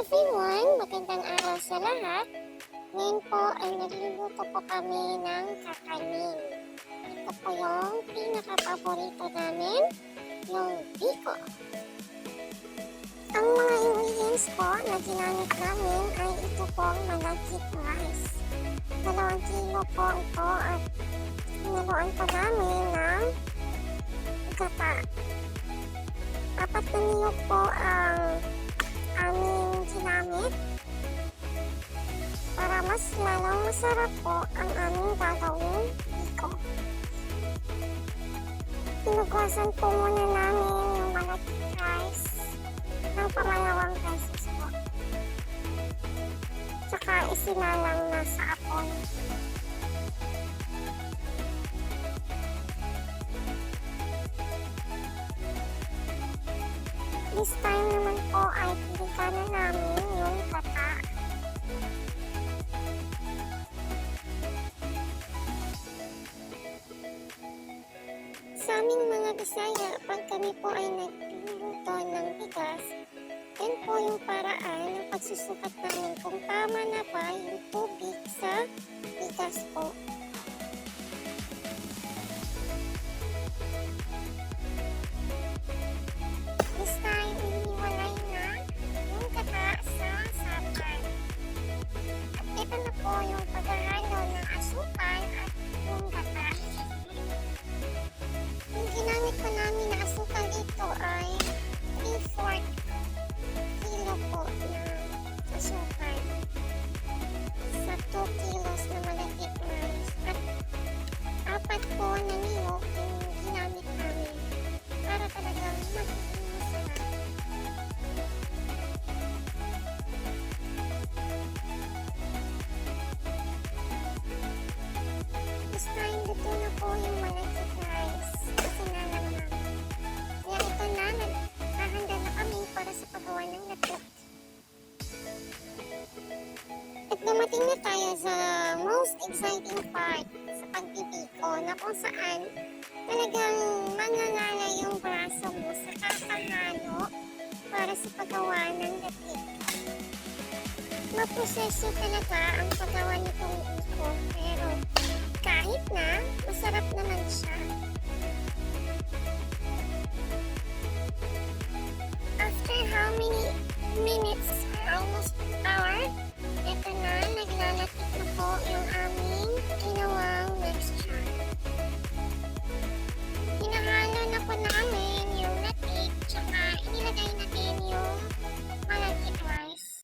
everyone! Magandang araw sa lahat. Ngayon po ay nagluluto po kami ng kakanin. Ito po yung pinaka-paborito namin, yung biko. Ang mga ingredients po na ginamit namin ay ito pong malagkit rice. 2 kilo po ito at hinaluan pa namin ng gata. 4 na niyog po ang aming ginamit para mas lalong masarap po ang aming gagawing biko. Pinugasan po muna namin yung malagkit rice ng pangalawang beses po. Tsaka isinalang na sa apoy. This time naman po ay pilitan na namin yung gata. Sa aming mga Bisaya, pag kami po ay nagluluto ng bigas, yan po yung paraan ng pagsusukat namin kung tama na ba yung tubig sa bigas po. This time, iniwalay na yung gata sa sapan. At ito na po yung paghahalo ng asukal at yung gata. Yung ginamit ko namin na asukal dito ay 3/4 kilo po na asukal sa 2 kilos na malagkit rice. At 4 po na niyog yung ginamit namin para talagang magiging masarap. This time, luto na po yung malagkit rice. Isinalang namin. Kaya ito na, naghahanda na kami para sa paggawa ng latot. At dumating na tayo sa most exciting part sa pagbibiko na kung saan talagang mangangalay yung braso mo sa kakahalo para sa paggawa ng latik. Maproseso talaga ang paggawa nitong biko pero kahit na masarap naman siya.